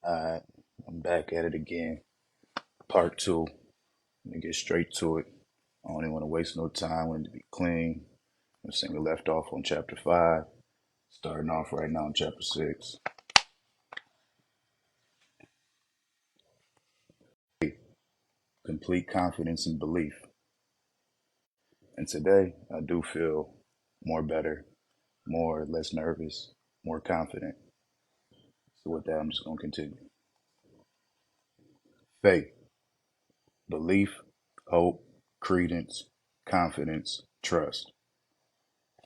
Alright, I'm back at it again. Part two. Let me get straight to it. I don't even want to waste no time. I want it to be clean. I'm saying we left off on chapter 5. Starting off right now in chapter 6. Complete confidence and belief. And today, I do feel more better, more less nervous, more confident. So with that, I'm just going to continue. Faith, belief, hope, credence, confidence, trust.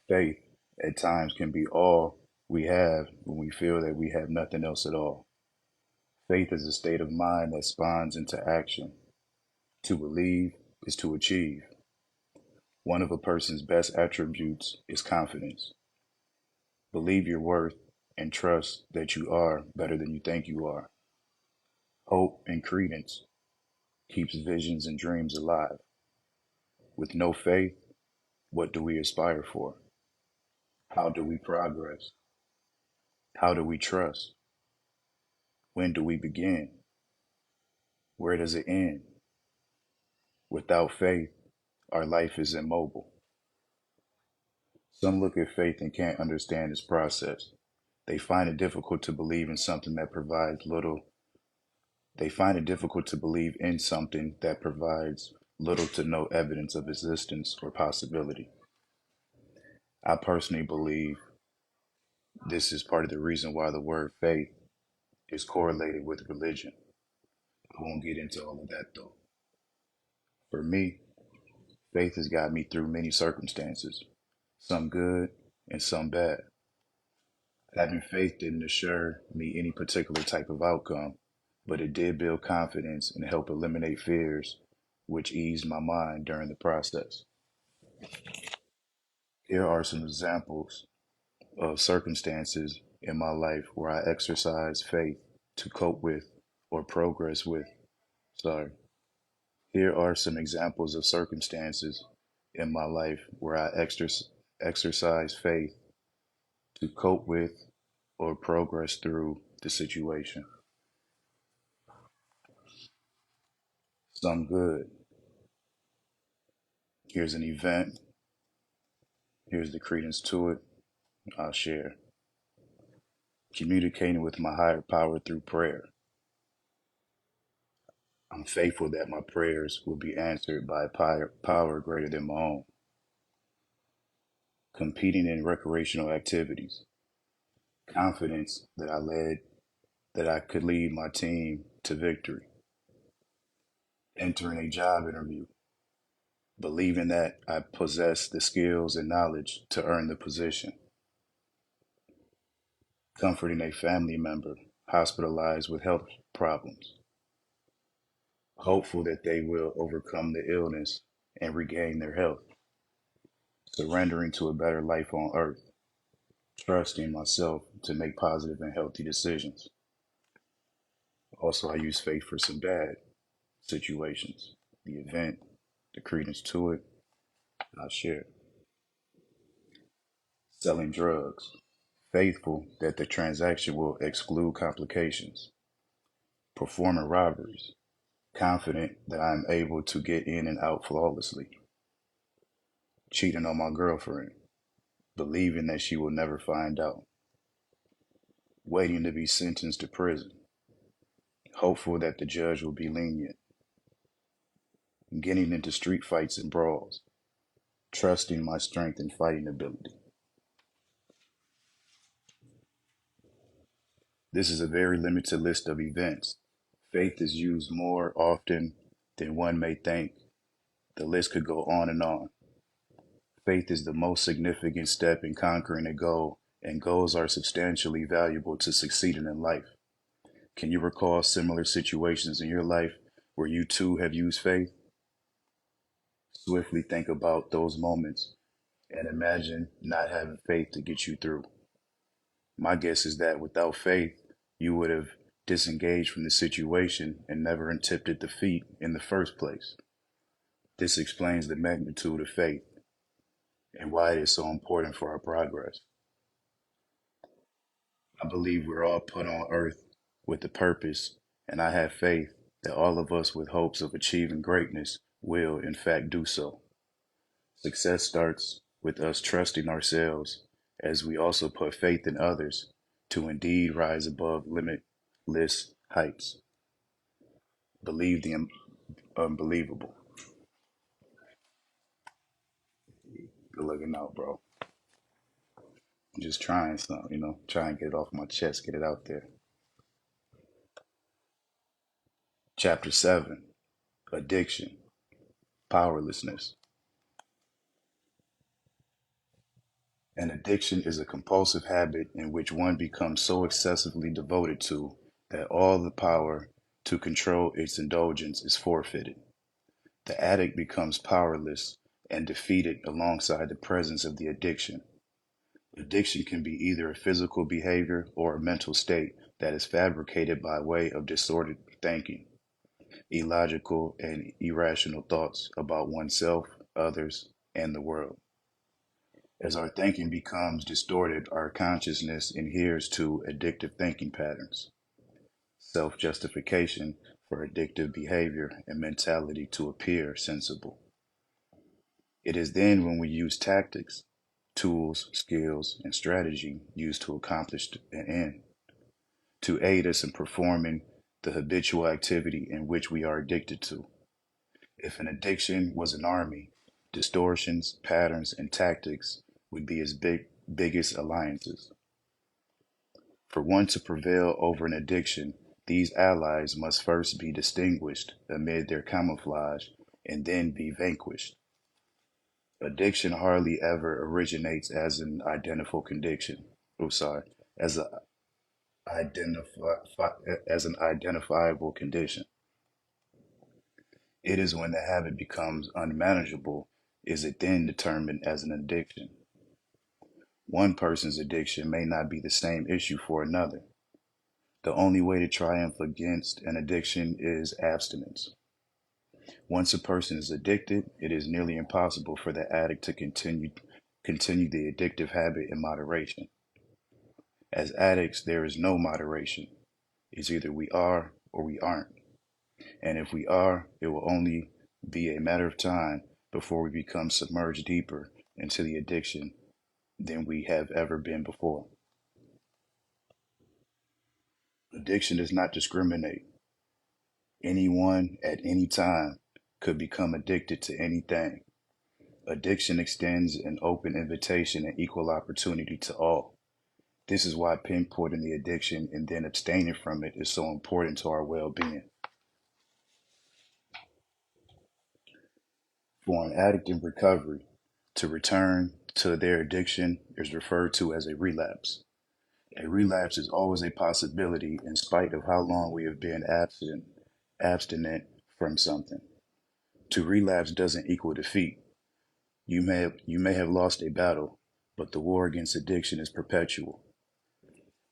Faith at times can be all we have when we feel that we have nothing else at all. Faith is a state of mind that spawns into action. To believe is to achieve. One of a person's best attributes is confidence. Believe your worth and trust that you are better than you think you are. Hope and credence keeps visions and dreams alive. With no faith, what do we aspire for? How do we progress? How do we trust? When do we begin? Where does it end? Without faith, our life is immobile. Some look at faith and can't understand its process. They find it difficult to believe in something that provides little. They find it difficult to believe in something that provides little to no evidence of existence or possibility. I personally believe this is part of the reason why the word faith is correlated with religion. I won't get into all of that though. For me, faith has got me through many circumstances, some good and some bad. Having faith didn't assure me any particular type of outcome, but it did build confidence and help eliminate fears, which eased my mind during the process. Here are some examples of circumstances in my life where I exercised faith to cope with or progress with. Sorry. Here are some examples of circumstances in my life where I exercise faith to cope with or progress through the situation. Some good. Here's an event. Here's the credence to it. I'll share. Communicating with my higher power through prayer. I'm faithful that my prayers will be answered by a power greater than my own. Competing in recreational activities. Confidence that I could lead my team to victory. Entering a job interview. Believing that I possess the skills and knowledge to earn the position. Comforting a family member hospitalized with health problems. Hopeful that they will overcome the illness and regain their health. Surrendering to a better life on earth. Trusting myself to make positive and healthy decisions. Also, I use faith for some bad situations. The event, the credence to it, I'll share. Selling drugs. Faithful that the transaction will exclude complications. Performing robberies. Confident that I am able to get in and out flawlessly. Cheating on my girlfriend. Believing that she will never find out. Waiting to be sentenced to prison. Hopeful that the judge will be lenient. Getting into street fights and brawls. Trusting my strength and fighting ability. This is a very limited list of events. Faith is used more often than one may think. The list could go on and on. Faith is the most significant step in conquering a goal, and goals are substantially valuable to succeeding in life. Can you recall similar situations in your life where you too have used faith? Swiftly think about those moments and imagine not having faith to get you through. My guess is that without faith, you would have disengaged from the situation and never attempted defeat in the first place. This explains the magnitude of faith and why it is so important for our progress. I believe we're all put on earth with the purpose, and I have faith that all of us with hopes of achieving greatness will, in fact, do so. Success starts with us trusting ourselves as we also put faith in others to indeed rise above limitless heights. Believe the unbelievable. Good looking out, bro. I'm just trying something, try and get it off my chest, get it out there. Chapter 7, Addiction, Powerlessness. An addiction is a compulsive habit in which one becomes so excessively devoted to that all the power to control its indulgence is forfeited. The addict becomes powerless and defeated alongside the presence of the addiction. Addiction can be either a physical behavior or a mental state that is fabricated by way of disordered thinking, illogical and irrational thoughts about oneself, others, and the world. As our thinking becomes distorted, our consciousness adheres to addictive thinking patterns, self justification for addictive behavior, and mentality to appear sensible. It is then when we use tactics, tools, skills, and strategy used to accomplish an end, to aid us in performing the habitual activity in which we are addicted to. If an addiction was an army, distortions, patterns, and tactics would be its biggest alliances. For one to prevail over an addiction, these allies must first be distinguished amid their camouflage and then be vanquished. Addiction hardly ever originates as an identical condition. Oh, sorry, as a as an identifiable condition. It is when the habit becomes unmanageable is it then determined as an addiction. One person's addiction may not be the same issue for another. The only way to triumph against an addiction is abstinence. Once a person is addicted, it is nearly impossible for the addict to continue the addictive habit in moderation. As addicts, there is no moderation. It's either we are or we aren't. And if we are, it will only be a matter of time before we become submerged deeper into the addiction than we have ever been before. Addiction does not discriminate. Anyone at any time could become addicted to anything. Addiction extends an open invitation and equal opportunity to all. This is why pinpointing the addiction and then abstaining from it is so important to our well being. For an addict in recovery, to return to their addiction is referred to as a relapse. A relapse is always a possibility in spite of how long we have been abstinent from something. To relapse doesn't equal defeat. You may have lost a battle, but the war against addiction is perpetual.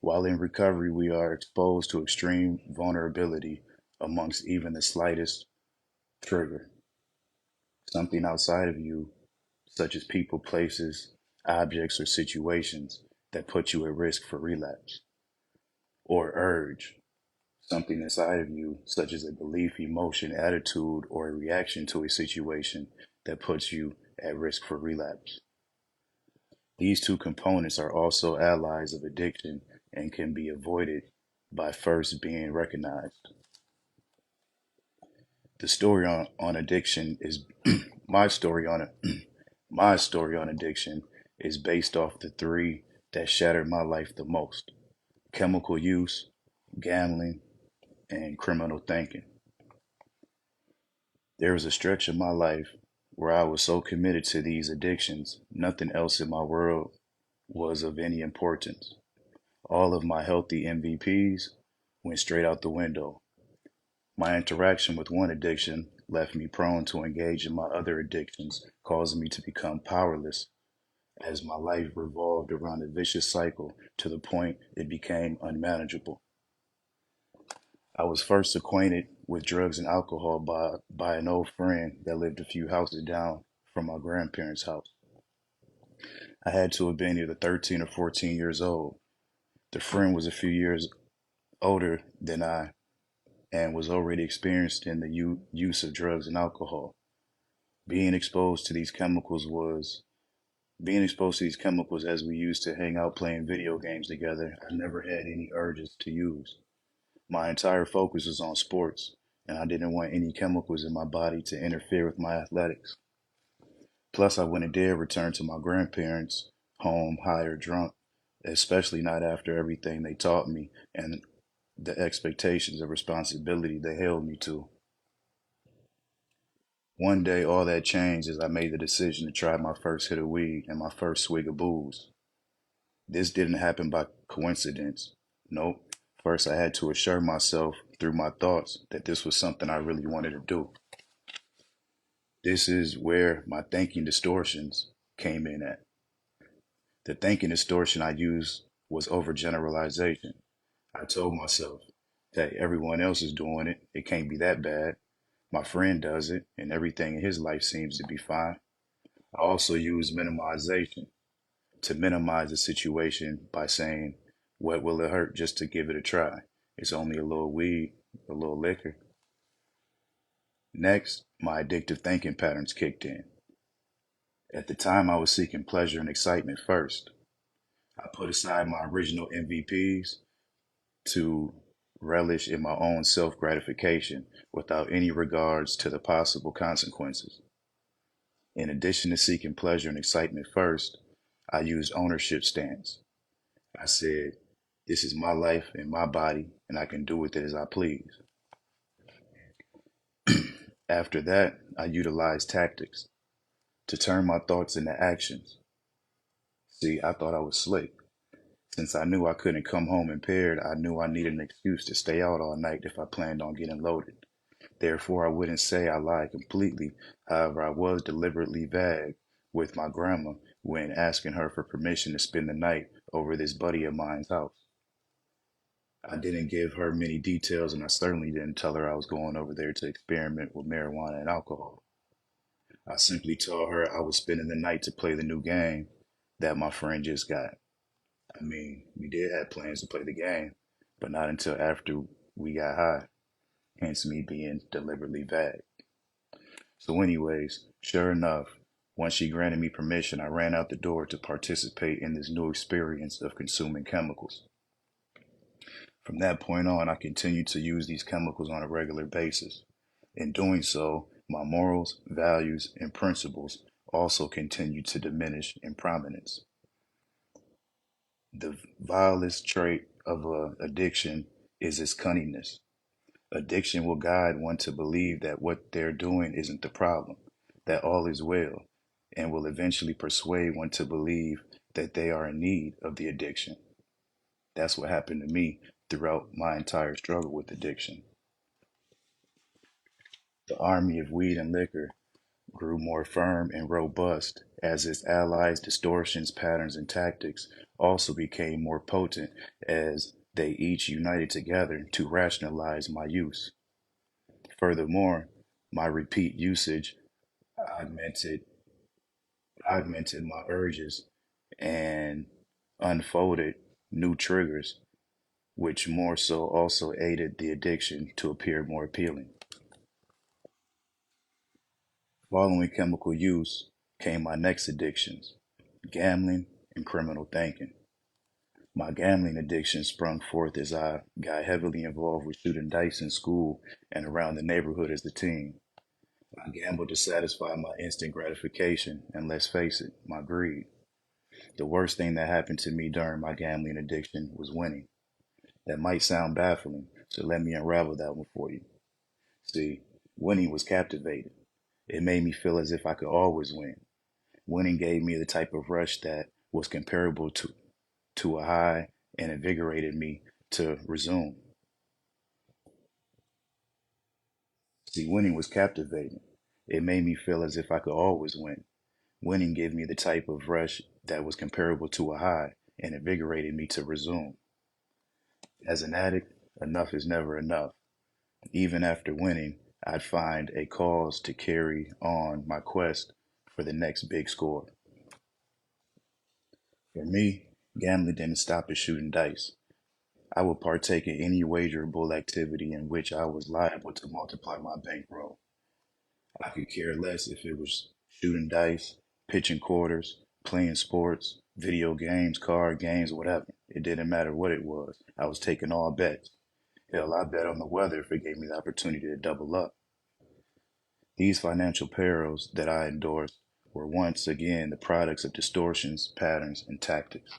While in recovery, we are exposed to extreme vulnerability amongst even the slightest trigger. Something outside of you, such as people, places, objects, or situations that put you at risk for relapse. Or urge, something inside of you, such as a belief, emotion, attitude, or a reaction to a situation that puts you at risk for relapse. These two components are also allies of addiction and can be avoided by first being recognized. The story on addiction is my story on it. My story on addiction is based off the three that shattered my life the most: chemical use, gambling, and criminal thinking. There was a stretch of my life where I was so committed to these addictions, nothing else in my world was of any importance. All of my healthy MVPs went straight out the window. My interaction with one addiction left me prone to engage in my other addictions, causing me to become powerless as my life revolved around a vicious cycle to the point it became unmanageable. I was first acquainted with drugs and alcohol by an old friend that lived a few houses down from my grandparents' house. I had to have been either 13 or 14 years old. The friend was a few years older than I and was already experienced in the use of drugs and alcohol. Being exposed to these chemicals was being exposed to these chemicals as we used to hang out playing video games together. I never had any urges to use. My entire focus was on sports, and I didn't want any chemicals in my body to interfere with my athletics. Plus, I wouldn't dare return to my grandparents' home high or drunk, especially not after everything they taught me and the expectations of responsibility they held me to. One day, all that changed as I made the decision to try my first hit of weed and my first swig of booze. This didn't happen by coincidence. Nope. First, I had to assure myself through my thoughts that this was something I really wanted to do. This is where my thinking distortions came in at. The thinking distortion I used was overgeneralization. I told myself, hey, everyone else is doing it. It can't be that bad. My friend does it, and everything in his life seems to be fine. I also use minimization to minimize the situation by saying, what will it hurt just to give it a try? It's only a little weed, a little liquor. Next, my addictive thinking patterns kicked in. At the time, I was seeking pleasure and excitement first. I put aside my original MVPs to relish in my own self gratification without any regards to the possible consequences. In addition to seeking pleasure and excitement first, I used ownership stance. I said, this is my life and my body, and I can do with it as I please. After that, I utilized tactics to turn my thoughts into actions. See, I thought I was slick. Since I knew I couldn't come home impaired, I knew I needed an excuse to stay out all night if I planned on getting loaded. Therefore, I wouldn't say I lied completely. However, I was deliberately vague with my grandma when asking her for permission to spend the night over this buddy of mine's house. I didn't give her many details, and I certainly didn't tell her I was going over there to experiment with marijuana and alcohol. I simply told her I was spending the night to play the new game that my friend just got. I mean, we did have plans to play the game, but not until after we got high, hence me being deliberately vague. So, anyways, sure enough, once she granted me permission, I ran out the door to participate in this new experience of consuming chemicals. From that point on, I continued to use these chemicals on a regular basis. In doing so, my morals, values, and principles also continued to diminish in prominence. The vilest trait of addiction is its cunningness. Addiction will guide one to believe that what they're doing isn't the problem, that all is well, and will eventually persuade one to believe that they are in need of the addiction. That's what happened to me throughout my entire struggle with addiction. The army of weed and liquor grew more firm and robust as its allies' distortions, patterns, and tactics also became more potent as they each united together to rationalize my use. Furthermore, my repeat usage augmented, augmented my urges and unfolded new triggers, which more so also aided the addiction to appear more appealing. Following chemical use came my next addictions, gambling and criminal thinking. My gambling addiction sprung forth as I got heavily involved with shooting dice in school and around the neighborhood as a teen. I gambled to satisfy my instant gratification and, let's face it, my greed. The worst thing that happened to me during my gambling addiction was winning. That might sound baffling, so let me unravel that one for you. See, winning was captivating. It made me feel as if I could always win. Winning gave me the type of rush that was comparable to a high and invigorated me to resume. See, winning was captivating. It made me feel as if I could always win. Winning gave me the type of rush that was comparable to a high and invigorated me to resume. As an addict, enough is never enough. Even after winning, I'd find a cause to carry on my quest for the next big score. For me, gambling didn't stop at shooting dice. I would partake in any wagerable activity in which I was liable to multiply my bankroll. I could care less if it was shooting dice, pitching quarters, playing sports, video games, card games, whatever. It didn't matter what it was. I was taking all bets. Hell, I bet on the weather if it gave me the opportunity to double up. These financial perils that I endorsed were once again the products of distortions, patterns, and tactics.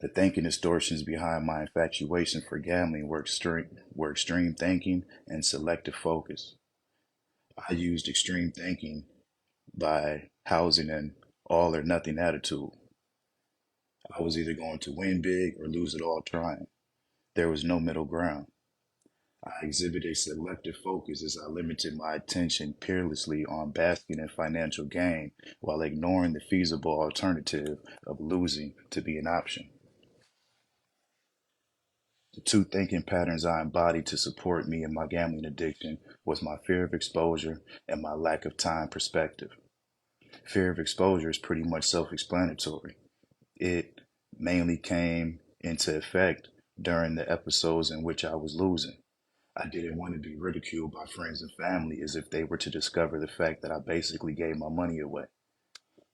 The thinking distortions behind my infatuation for gambling were extreme thinking and selective focus. I used extreme thinking by housing an all or nothing attitude. I was either going to win big or lose it all trying. There was no middle ground. I exhibited selective focus as I limited my attention peerlessly on basking in financial gain while ignoring the feasible alternative of losing to be an option. The two thinking patterns I embodied to support me in my gambling addiction was my fear of exposure and my lack of time perspective. Fear of exposure is pretty much self-explanatory. It mainly came into effect during the episodes in which I was losing. I didn't want to be ridiculed by friends and family as if they were to discover the fact that I basically gave my money away.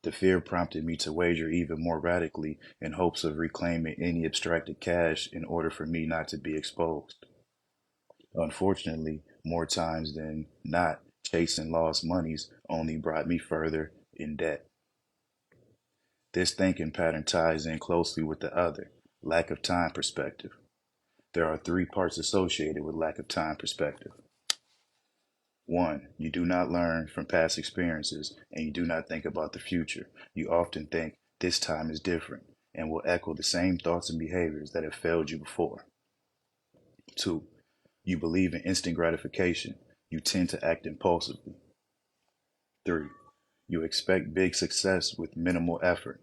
The fear prompted me to wager even more radically in hopes of reclaiming any abstracted cash in order for me not to be exposed. Unfortunately, more times than not, chasing lost monies only brought me further in debt. This thinking pattern ties in closely with the other, lack of time perspective. There are three parts associated with lack of time perspective. One, you do not learn from past experiences and you do not think about the future. You often think this time is different and will echo the same thoughts and behaviors that have failed you before. Two, you believe in instant gratification. You tend to act impulsively. Three, you expect big success with minimal effort.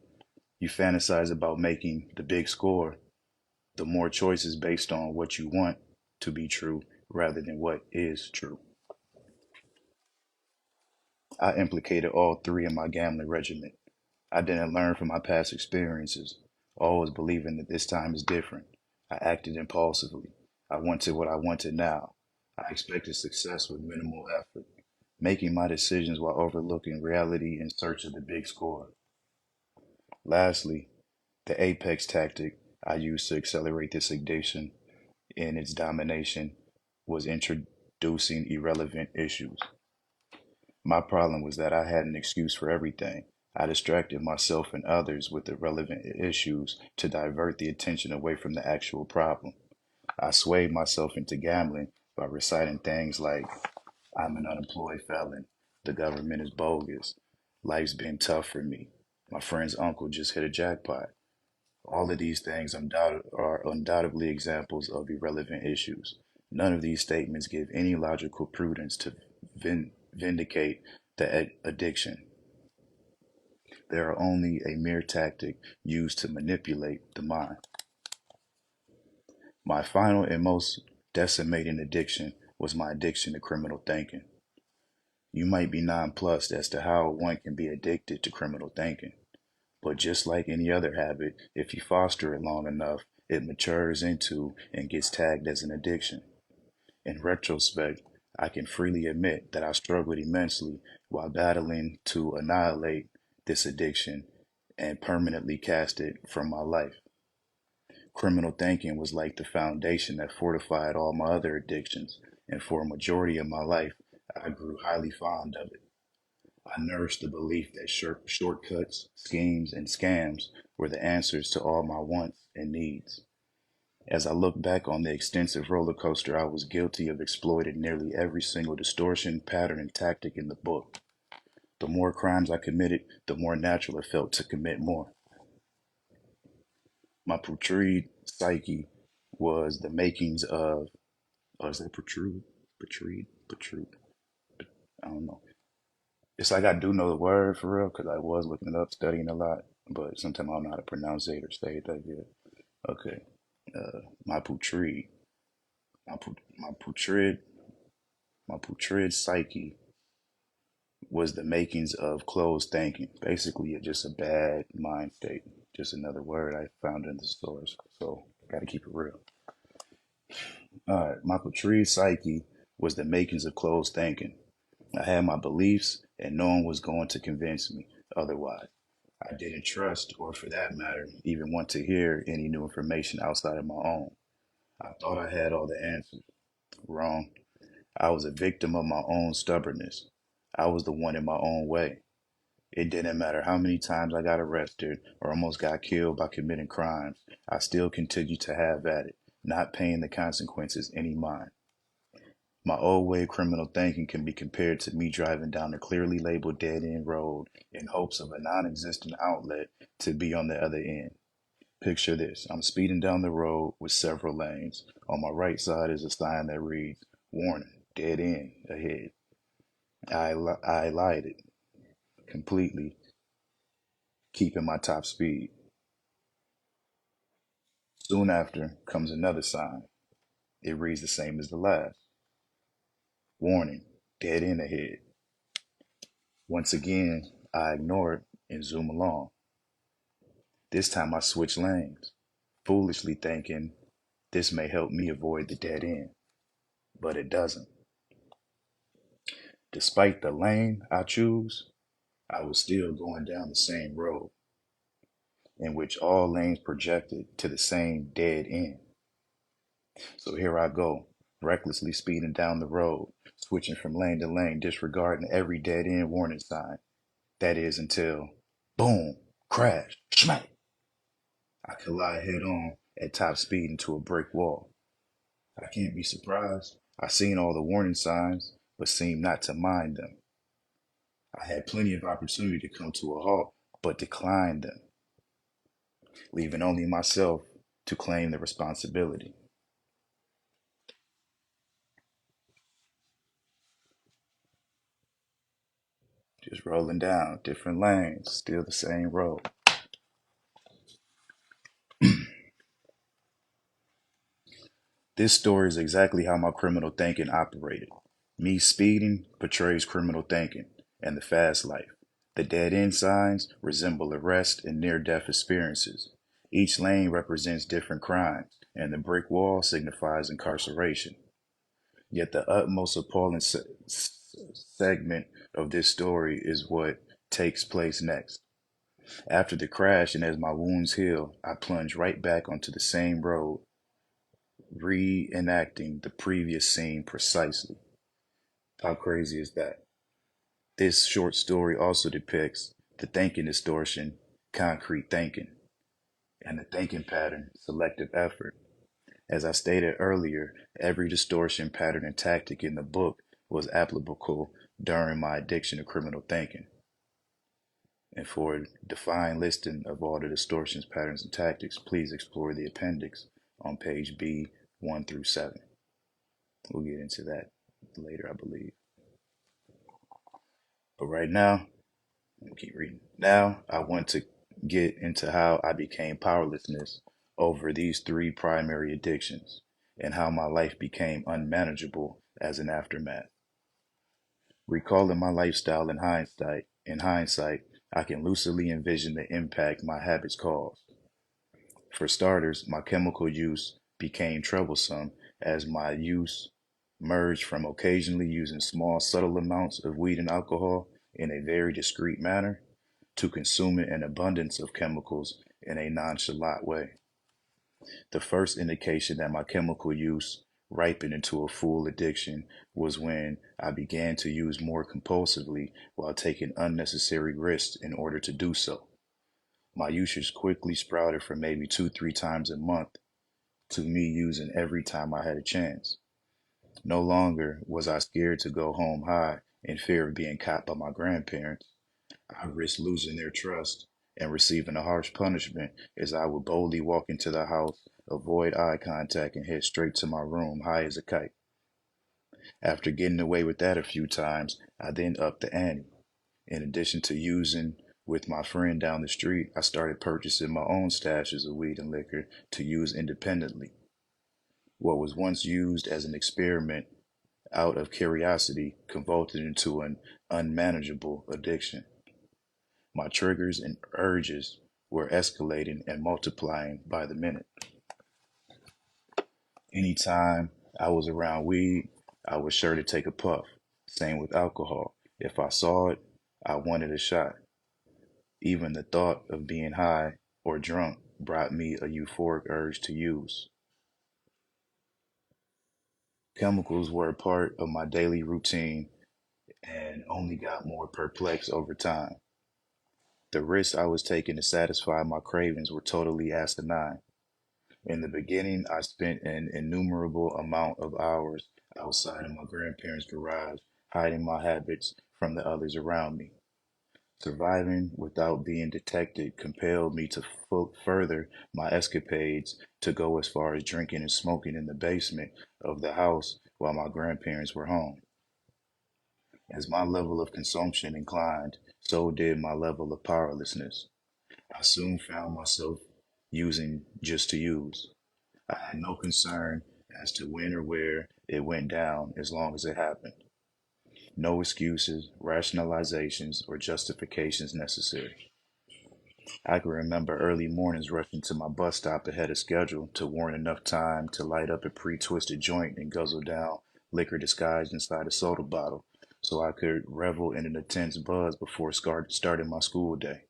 You fantasize about making the big score, the more choices based on what you want to be true rather than what is true. I implicated all three in my gambling regimen. I didn't learn from my past experiences, always believing that this time is different. I acted impulsively. I wanted what I wanted now. I expected success with minimal effort, making my decisions while overlooking reality in search of the big score. Lastly, the apex tactic I used to accelerate this addiction in its domination was introducing irrelevant issues. My problem was that I had an excuse for everything. I distracted myself and others with irrelevant issues to divert the attention away from the actual problem. I swayed myself into gambling by reciting things like, I'm an unemployed felon, the government is bogus, life's been tough for me, my friend's uncle just hit a jackpot. All of these things are undoubtedly examples of irrelevant issues. None of these statements give any logical prudence to vindicate the addiction. They are only a mere tactic used to manipulate the mind. My final and most decimating addiction was my addiction to criminal thinking. You might be nonplussed as to how one can be addicted to criminal thinking. But just like any other habit, if you foster it long enough, it matures into and gets tagged as an addiction. In retrospect, I can freely admit that I struggled immensely while battling to annihilate this addiction and permanently cast it from my life. Criminal thinking was like the foundation that fortified all my other addictions, and for a majority of my life, I grew highly fond of it. I nourished the belief that shortcuts, schemes, and scams were the answers to all my wants and needs. As I look back on the extensive roller coaster I was guilty of exploiting nearly every single distortion, pattern, and tactic in the book. The more crimes I committed, the more natural it felt to commit more. My protrude psyche was the makings of, oh, is that protrude? Protrude. I don't know. It's like I do know the word for real because I was looking it up, studying a lot, but sometimes I don't know how to pronounce it or say it that good. Okay. My putrid, my putrid, my putrid psyche was the makings of closed thinking. Basically, just a bad mind state. Just another word I found in the source. So got to keep it real. All right. My Patrice psyche was the makings of closed thinking. I had my beliefs, and no one was going to convince me otherwise. I didn't trust, or for that matter, even want to hear any new information outside of my own. I thought I had all the answers. Wrong. I was a victim of my own stubbornness. I was the one in my own way. It didn't matter how many times I got arrested or almost got killed by committing crimes, I still continued to have at it, not paying the consequences any mind. My old way of criminal thinking can be compared to me driving down a clearly labeled dead end road in hopes of a non existent outlet to be on the other end. Picture this: I'm speeding down the road with several lanes. On my right side is a sign that reads, "Warning, dead end ahead." I lighted completely, keeping my top speed. Soon after comes another sign. It reads the same as the last. "Warning, dead end ahead." Once again, I ignore it and zoom along. This time I switch lanes, foolishly thinking this may help me avoid the dead end, but it doesn't. Despite the lane I choose, I was still going down the same road, in which all lanes projected to the same dead end. So here I go, recklessly speeding down the road, switching from lane to lane, disregarding every dead end warning sign. That is until, boom, crash, smack. I collide head on at top speed into a brick wall. I can't be surprised. I seen all the warning signs, but seemed not to mind them. I had plenty of opportunity to come to a halt, but declined them, leaving only myself to claim the responsibility. Just rolling down different lanes, still the same road. This story is exactly how my criminal thinking operated. Me speeding portrays criminal thinking and the fast life. The dead end signs resemble arrest and near death experiences. Each lane represents different crimes, and the brick wall signifies incarceration. Yet the utmost appalling segment of this story is what takes place next. After the crash and as my wounds heal, I plunge right back onto the same road, reenacting the previous scene precisely. How crazy is that? This short story also depicts the thinking distortion, concrete thinking, and the thinking pattern, selective effort. As I stated earlier, every distortion, pattern, and tactic in the book was applicable during my addiction to criminal thinking. And for a defined listing of all the distortions, patterns, and tactics, please explore the appendix on page B 1 through 7. We'll get into that later, I believe. But right now, we'll keep reading. Now, I want to get into how I became powerlessness over these three primary addictions and how my life became unmanageable as an aftermath. Recalling my lifestyle in hindsight, I can lucidly envision the impact my habits caused. For starters, my chemical use became troublesome as my use merged from occasionally using small, subtle amounts of weed and alcohol in a very discreet manner to consuming an abundance of chemicals in a nonchalant way. The first indication that my chemical use ripened into a full addiction was when I began to use more compulsively while taking unnecessary risks in order to do so. My usage quickly sprouted from maybe 2, 3 times a month to me using every time I had a chance. No longer was I scared to go home high in fear of being caught by my grandparents. I risked losing their trust and receiving a harsh punishment as I would boldly walk into the house, avoid eye contact, and head straight to my room high as a kite. After getting away with that a few times, I then upped the ante. In addition to using with my friend down the street, I started purchasing my own stashes of weed and liquor to use independently. What was once used as an experiment out of curiosity converted into an unmanageable addiction. My triggers and urges were escalating and multiplying by the minute. Anytime I was around weed, I was sure to take a puff. Same with alcohol. If I saw it, I wanted a shot. Even the thought of being high or drunk brought me a euphoric urge to use. Chemicals were a part of my daily routine and only got more perplexed over time. The risks I was taking to satisfy my cravings were totally asinine. In the beginning, I spent an innumerable amount of hours outside of my grandparents' garage, hiding my habits from the others around me. Surviving without being detected compelled me to further my escapades to go as far as drinking and smoking in the basement of the house while my grandparents were home. As my level of consumption inclined, so did my level of powerlessness. I soon found myself using just to use. I had no concern as to when or where it went down as long as it happened. No excuses, rationalizations, or justifications necessary. I can remember early mornings rushing to my bus stop ahead of schedule to warrant enough time to light up a pre-twisted joint and guzzle down liquor disguised inside a soda bottle so I could revel in an intense buzz before starting my school day.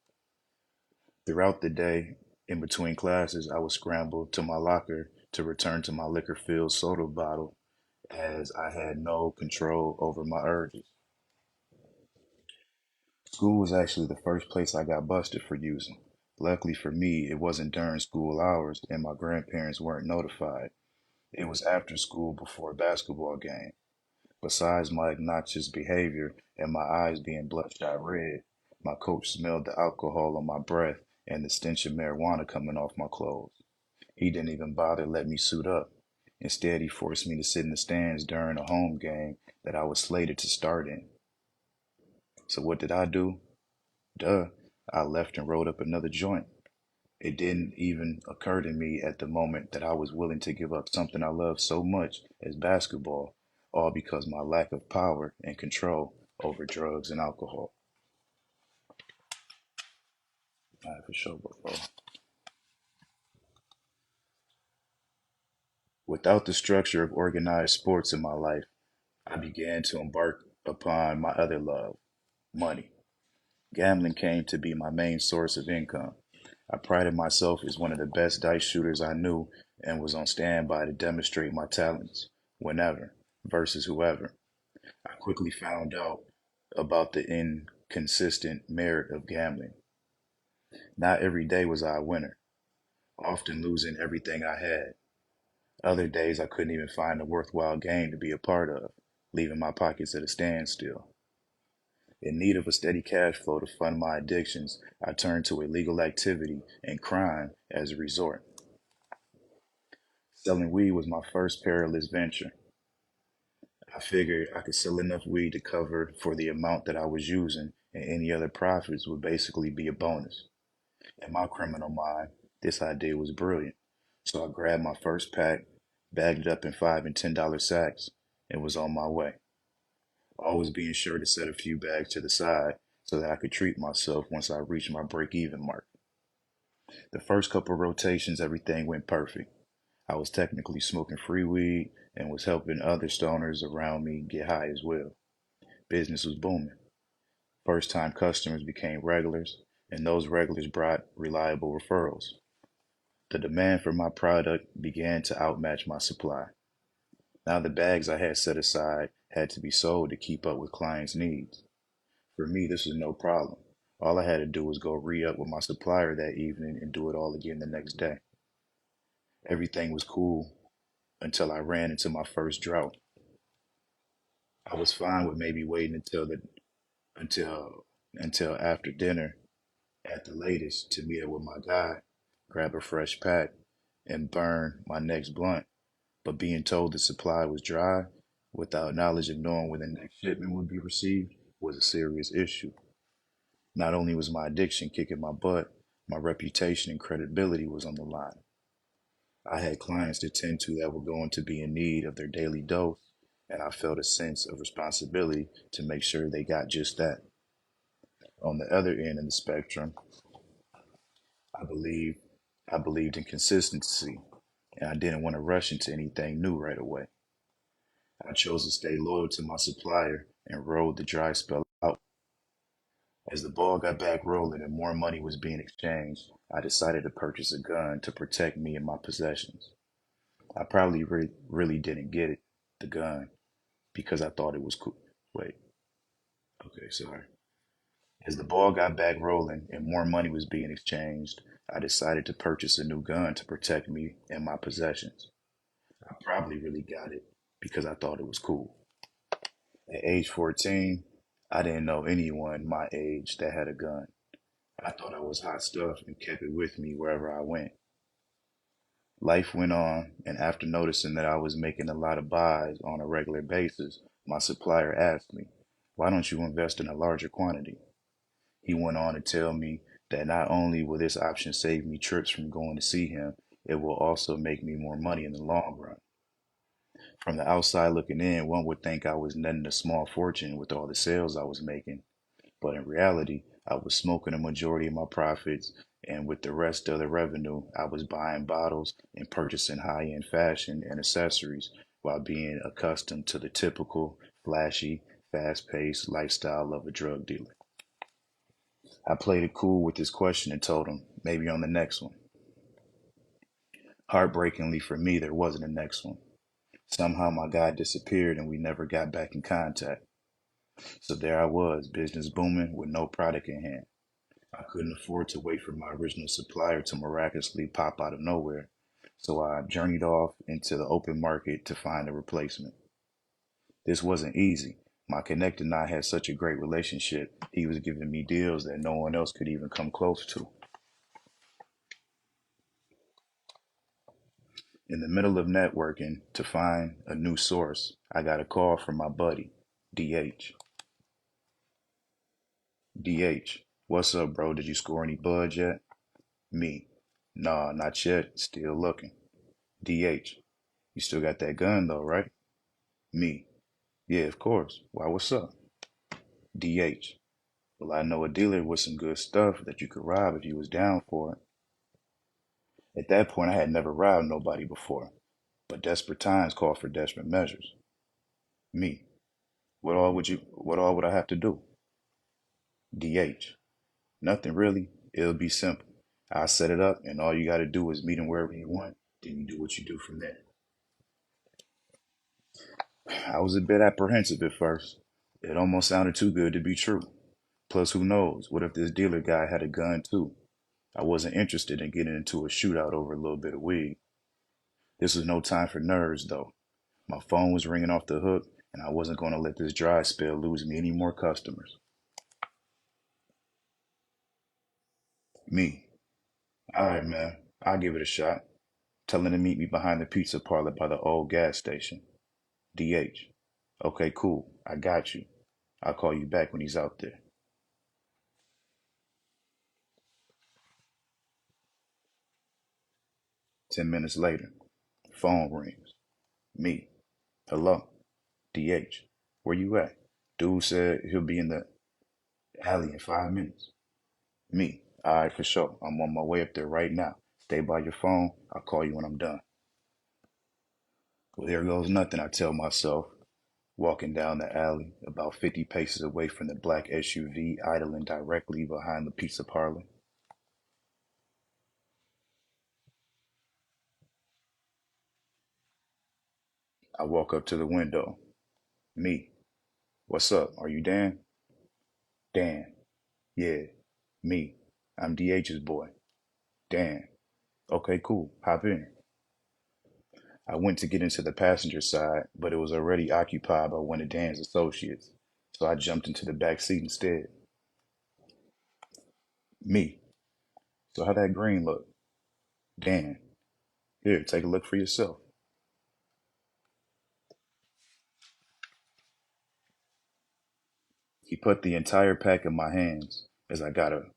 Throughout the day, in between classes, I would scramble to my locker to return to my liquor-filled soda bottle as I had no control over my urges. School was actually the first place I got busted for using. Luckily for me, it wasn't during school hours and my grandparents weren't notified. It was after school before a basketball game. Besides my obnoxious behavior and my eyes being bloodshot red, my coach smelled the alcohol on my breath and the stench of marijuana coming off my clothes. He didn't even bother to let me suit up. Instead, he forced me to sit in the stands during a home game that I was slated to start in. So what did I do? Duh, I left and rolled up another joint. It didn't even occur to me at the moment that I was willing to give up something I loved so much as basketball, all because my lack of power and control over drugs and alcohol. All right, for sure, bro. Without the structure of organized sports in my life, I began to embark upon my other love, money. Gambling came to be my main source of income. I prided myself as one of the best dice shooters I knew and was on standby to demonstrate my talents whenever versus whoever. I quickly found out about the inconsistent merit of gambling. Not every day was I a winner, often losing everything I had. Other days I couldn't even find a worthwhile game to be a part of, leaving my pockets at a standstill. In need of a steady cash flow to fund my addictions, I turned to illegal activity and crime as a resort. Selling weed was my first perilous venture. I figured I could sell enough weed to cover for the amount that I was using, and any other profits would basically be a bonus. In my criminal mind, this idea was brilliant. So I grabbed my first pack, bagged it up in $5 and $10 sacks, and was on my way. Always being sure to set a few bags to the side so that I could treat myself once I reached my break even mark. The first couple rotations, everything went perfect. I was technically smoking free weed and was helping other stoners around me get high as well. Business was booming. First time customers became regulars, and those regulars brought reliable referrals. The demand for my product began to outmatch my supply. Now the bags I had set aside had to be sold to keep up with clients' needs. For me, this was no problem. All I had to do was go re up with my supplier that evening and do it all again the next day. Everything was cool until I ran into my first drought. I was fine with maybe waiting until until after dinner at the latest to meet up with my guy, grab a fresh pack, and burn my next blunt. But being told the supply was dry without knowledge of knowing when the next shipment would be received was a serious issue. Not only was my addiction kicking my butt, my reputation and credibility was on the line. I had clients to tend to that were going to be in need of their daily dose, and I felt a sense of responsibility to make sure they got just that. On the other end of the spectrum, I believe I believed in consistency, and I didn't want to rush into anything new right away. I chose to stay loyal to my supplier and rode the dry spell out. As the ball got back rolling and more money was being exchanged, I decided to purchase a gun to protect me and my possessions. I probably really didn't get it, the gun, because I thought it was cool. Wait, okay, sorry. As the ball got back rolling and more money was being exchanged, I decided to purchase a new gun to protect me and my possessions. I probably really got it because I thought it was cool. At age 14, I didn't know anyone my age that had a gun. I thought I was hot stuff and kept it with me wherever I went. Life went on, and after noticing that I was making a lot of buys on a regular basis, my supplier asked me, "Why don't you invest in a larger quantity?" He went on to tell me that not only will this option save me trips from going to see him, it will also make me more money in the long run. From the outside looking in, one would think I was netting a small fortune with all the sales I was making, but in reality, I was smoking a majority of my profits, and with the rest of the revenue, I was buying bottles and purchasing high end fashion and accessories while being accustomed to the typical, flashy, fast paced lifestyle of a drug dealer. I played it cool with this question and told him, maybe on the next one. Heartbreakingly for me, there wasn't a next one. Somehow my guy disappeared and we never got back in contact. So there I was, business booming with no product in hand. I couldn't afford to wait for my original supplier to miraculously pop out of nowhere, so I journeyed off into the open market to find a replacement. This wasn't easy. My connect and I had such a great relationship, he was giving me deals that no one else could even come close to. In the middle of networking to find a new source, I got a call from my buddy, DH. DH, what's up, bro? Did you score any buds yet? Me, nah, not yet, still looking. DH, you still got that gun though, right? Me, yeah, of course. Why, what's up? DH, well, I know a dealer with some good stuff that you could rob if you was down for it. At that point, I had never robbed nobody before, but desperate times call for desperate measures. Me, what all would I have to do? DH, nothing really. It'll be simple. I set it up, and all you got to do is meet him wherever you want. Then you do what you do from there. I was a bit apprehensive at first. It almost sounded too good to be true. Plus, who knows? What if this dealer guy had a gun too? I wasn't interested in getting into a shootout over a little bit of weed. This was no time for nerves, though. My phone was ringing off the hook, and I wasn't going to let this dry spell lose me any more customers. Me. All right, man. I'll give it a shot. Tell him to meet me behind the pizza parlor by the old gas station. DH. Okay, cool. I got you. I'll call you back when he's out there. 10 minutes later, phone rings. Me. Hello. DH. Where you at? Dude said he'll be in the alley in 5 minutes. Me. All right, for sure. I'm on my way up there right now. Stay by your phone. I'll call you when I'm done. Well, there goes nothing, I tell myself, walking down the alley, about 50 paces away from the black SUV idling directly behind the pizza parlor. I walk up to the window. Me. What's up? Are you Dan? Dan. Yeah. Me. I'm DH's boy. Dan. Okay, cool. Hop in. I went to get into the passenger side, but it was already occupied by one of Dan's associates, so I jumped into the back seat instead. Me. So how that green look? Dan. Here, take a look for yourself. He put the entire pack in my hands as I got a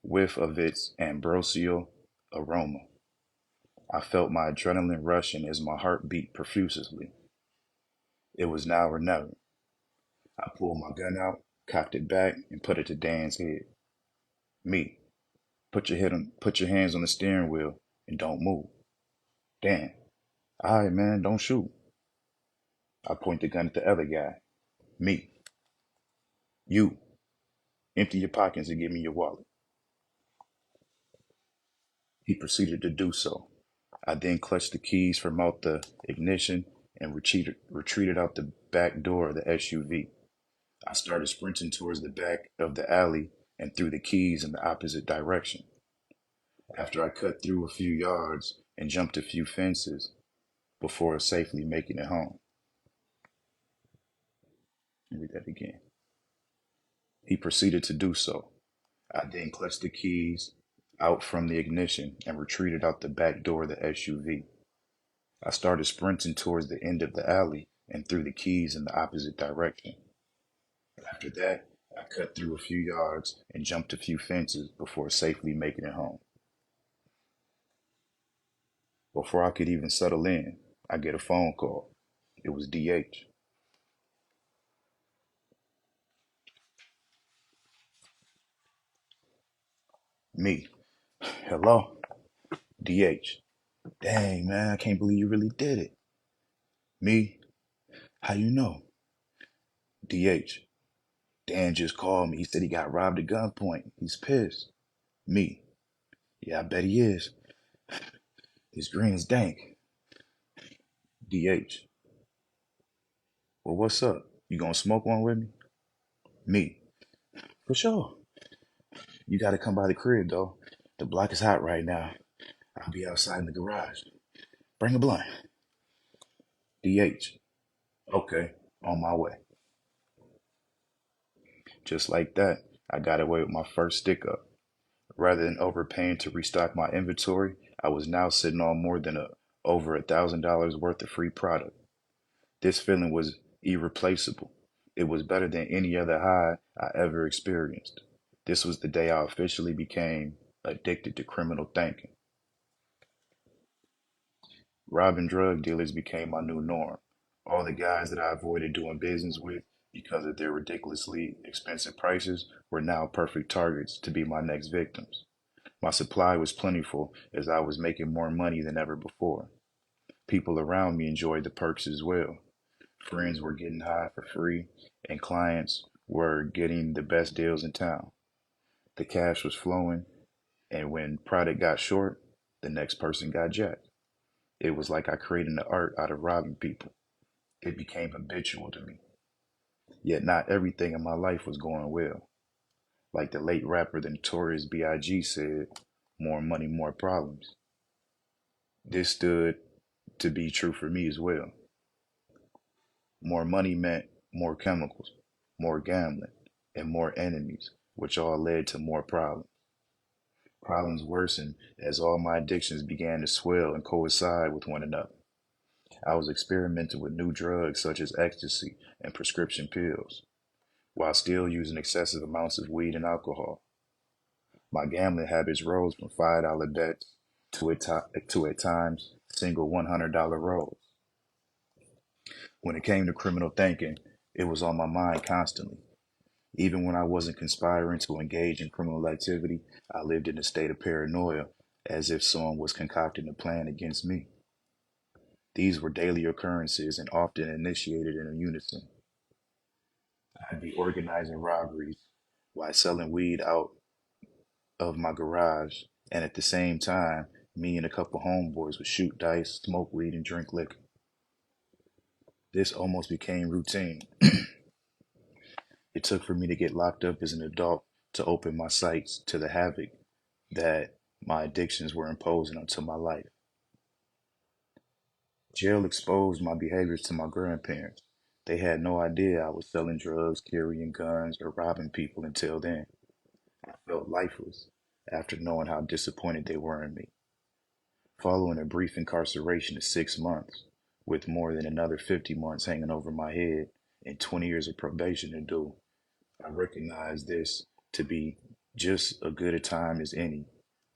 whiff of its ambrosial aroma. I felt my adrenaline rushing as my heart beat profusely. It was now or never. I pulled my gun out, cocked it back, and put it to Dan's head. Me. Put your hands on the steering wheel and don't move. Damn. All right, man, don't shoot. I point the gun at the other guy. Me. You. Empty your pockets and give me your wallet. He proceeded to do so. I then clutched the keys from out the ignition and retreated out the back door of the SUV. I started sprinting towards the back of the alley and threw the keys in the opposite direction. After I cut through a few yards and jumped a few fences before safely making it home. Read that again. He proceeded to do so. I then clutched the keys out from the ignition and retreated out the back door of the SUV. I started sprinting towards the end of the alley and threw the keys in the opposite direction. After that, I cut through a few yards and jumped a few fences before safely making it home. Before I could even settle in, I get a phone call. It was DH. Me. Hello? DH. Dang, man, I can't believe you really did it. Me? How you know? DH. Dan just called me. He said he got robbed at gunpoint. He's pissed. Me. Yeah, I bet he is. His grin's dank. DH. Well, what's up? You gonna smoke one with me? Me. For sure. You gotta come by the crib, though. The block is hot right now. I'll be outside in the garage. Bring a blunt. DH. Okay, on my way. Just like that, I got away with my first stick up. Rather than overpaying to restock my inventory, I was now sitting on more than over $1,000 worth of free product. This feeling was irreplaceable. It was better than any other high I ever experienced. This was the day I officially became addicted to criminal thinking. Robbing drug dealers became my new norm. All the guys that I avoided doing business with because of their ridiculously expensive prices were now perfect targets to be my next victims. My supply was plentiful as I was making more money than ever before. People around me enjoyed the perks as well. Friends were getting high for free, and clients were getting the best deals in town. The cash was flowing, and when product got short, the next person got jacked. It was like I created an art out of robbing people. It became habitual to me. Yet not everything in my life was going well. Like the late rapper the Notorious B.I.G. said, more money, more problems. This stood to be true for me as well. More money meant more chemicals, more gambling, and more enemies, which all led to more problems. Problems worsened as all my addictions began to swell and coincide with one another. I was experimenting with new drugs such as ecstasy and prescription pills, while still using excessive amounts of weed and alcohol. My gambling habits rose from $5 bets to at times single $100 rolls. When it came to criminal thinking, it was on my mind constantly. Even when I wasn't conspiring to engage in criminal activity, I lived in a state of paranoia as if someone was concocting a plan against me. These were daily occurrences and often initiated in unison. I'd be organizing robberies while selling weed out of my garage, and at the same time, me and a couple homeboys would shoot dice, smoke weed, and drink liquor. This almost became routine. It took for me to get locked up as an adult to open my sights to the havoc that my addictions were imposing onto my life. Jail exposed my behaviors to my grandparents. They had no idea I was selling drugs, carrying guns, or robbing people until then. I felt lifeless after knowing how disappointed they were in me. Following a brief incarceration of 6 months, with more than another 50 months hanging over my head and 20 years of probation to do, I recognize this to be just as good a time as any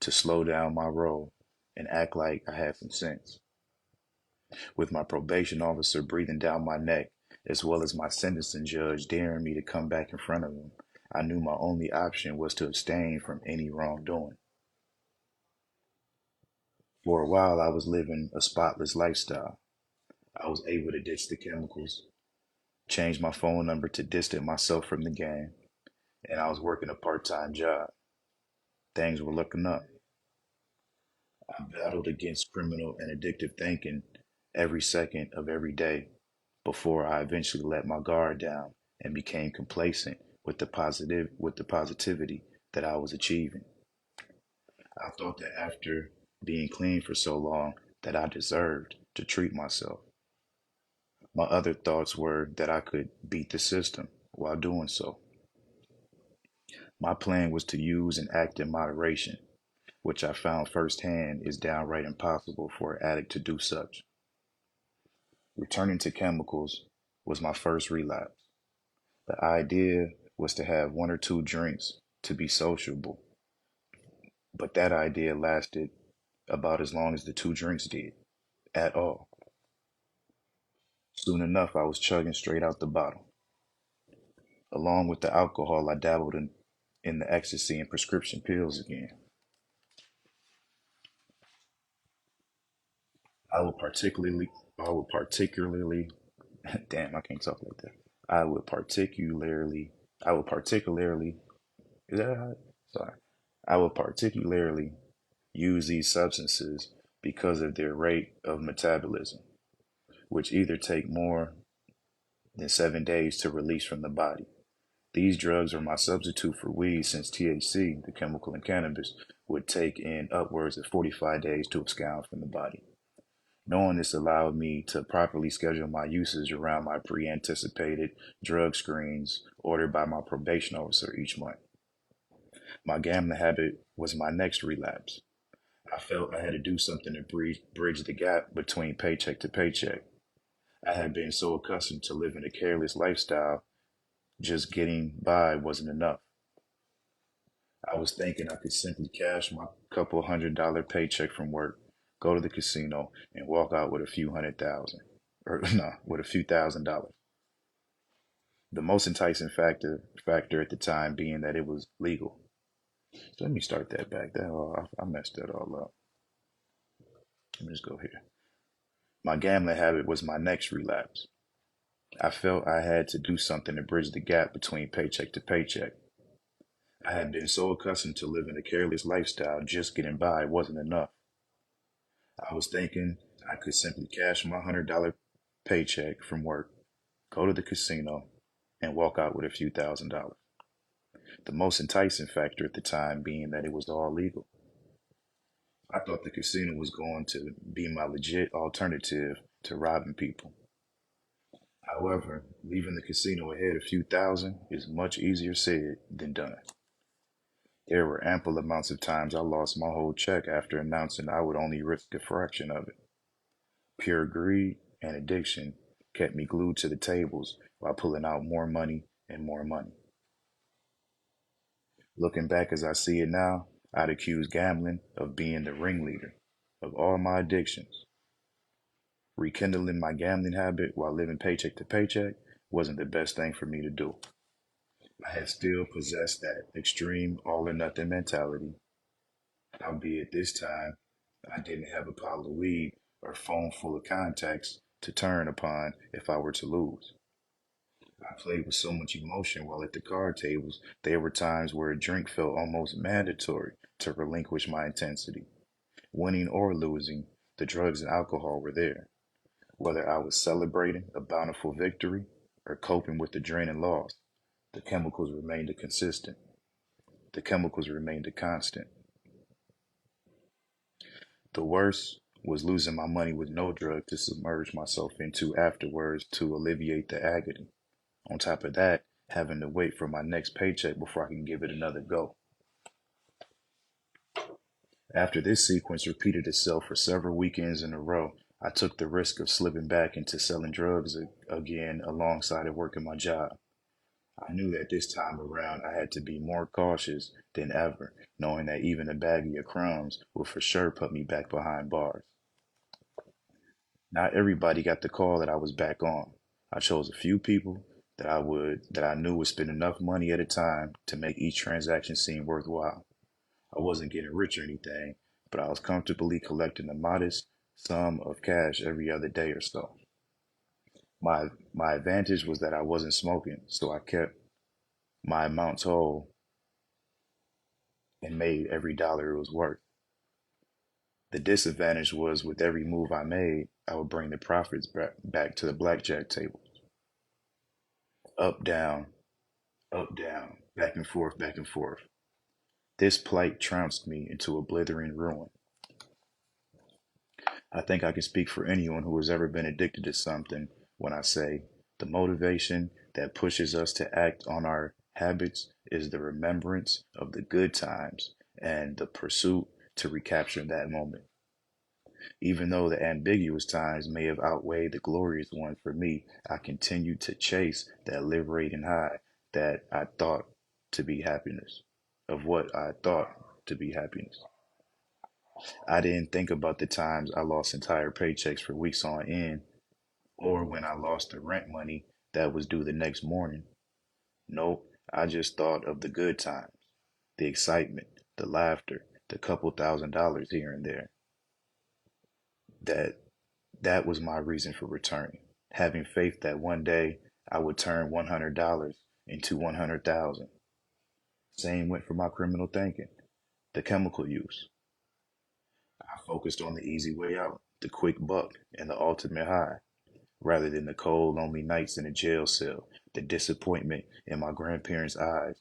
to slow down my roll and act like I have some sense. With my probation officer breathing down my neck, as well as my sentencing judge daring me to come back in front of him, I knew my only option was to abstain from any wrongdoing. For a while, I was living a spotless lifestyle. I was able to ditch the chemicals, change my phone number to distance myself from the game, and I was working a part time job. Things were looking up. I battled against criminal and addictive thinking every second of every day before I eventually let my guard down and became complacent with the positivity that I was achieving. I thought that after being clean for so long that I deserved to treat myself. My other thoughts were that I could beat the system while doing so. My plan was to use and act in moderation, which I found firsthand is downright impossible for an addict to do such. Returning to chemicals was my first relapse. The idea was to have one or two drinks to be sociable, but that idea lasted about as long as the two drinks did, at all. Soon enough, I was chugging straight out the bottle. Along with the alcohol, I dabbled in the ecstasy and prescription pills again. I would particularly, I would particularly, damn, I can't talk like that. I would particularly, I would particularly, is that how, sorry. I would particularly use these substances because of their rate of metabolism, which either take more than 7 days to release from the body. These drugs are my substitute for weed since THC, the chemical in cannabis, would take in upwards of 45 days to abscond from the body. Knowing this allowed me to properly schedule my usage around my pre anticipated drug screens ordered by my probation officer each month. My gambling habit was my next relapse. I felt I had to do something to bridge the gap between paycheck to paycheck. I had been so accustomed to living a careless lifestyle, just getting by wasn't enough. I was thinking I could simply cash my couple $100 paycheck from work, go to the casino, and walk out with a few 100,000, or no, with a few $1,000. The most enticing factor at the time being that it was legal. So let me start that back. I messed that all up. Let me just go here. My gambling habit was my next relapse. I felt I had to do something to bridge the gap between paycheck to paycheck. I had been so accustomed to living a careless lifestyle, just getting by wasn't enough. I was thinking I could simply cash my $100 paycheck from work, go to the casino, and walk out with a few $1,000. The most enticing factor at the time being that it was all legal. I thought the casino was going to be my legit alternative to robbing people. However, leaving the casino ahead a few thousand is much easier said than done. There were ample amounts of times I lost my whole check after announcing I would only risk a fraction of it. Pure greed and addiction kept me glued to the tables while pulling out more money and more money. Looking back as I see it now, I'd accuse gambling of being the ringleader of all my addictions. Rekindling my gambling habit while living paycheck to paycheck wasn't the best thing for me to do. I had still possessed that extreme all or nothing mentality, albeit this time I didn't have a pile of weed or phone full of contacts to turn upon if I were to lose. I played with so much emotion while at the card tables, there were times where a drink felt almost mandatory to relinquish my intensity. Winning or losing, the drugs and alcohol were there. Whether I was celebrating a bountiful victory or coping with the draining loss, the chemicals remained a consistent. The chemicals remained a constant. The worst was losing my money with no drug to submerge myself into afterwards to alleviate the agony. On top of that, having to wait for my next paycheck before I can give it another go. After this sequence repeated itself for several weekends in a row, I took the risk of slipping back into selling drugs again alongside of working my job. I knew that this time around I had to be more cautious than ever, knowing that even a baggie of crumbs would for sure put me back behind bars. Not everybody got the call that I was back on. I chose a few people that I knew would spend enough money at a time to make each transaction seem worthwhile. I wasn't getting rich or anything, but I was comfortably collecting a modest sum of cash every other day or so. My advantage was that I wasn't smoking, so I kept my amounts whole and made every dollar it was worth. The disadvantage was with every move I made, I would bring the profits back to the blackjack table. Up, down, back and forth, back and forth. This plight trounced me into a blithering ruin. I think I can speak for anyone who has ever been addicted to something when I say the motivation that pushes us to act on our habits is the remembrance of the good times and the pursuit to recapture that moment. Even though the ambiguous times may have outweighed the glorious ones for me, I continued to chase that liberating high that I thought to be happiness, of what I thought to be happiness. I didn't think about the times I lost entire paychecks for weeks on end, or when I lost the rent money that was due the next morning. Nope, I just thought of the good times, the excitement, the laughter, the couple $1,000s here and there. That that was my reason for returning, having faith that one day I would turn $100 into 100,000. Same went for my criminal thinking, the chemical use. I focused on the easy way out, the quick buck, and the ultimate high, rather than the cold, lonely nights in a jail cell, the disappointment in my grandparents' eyes,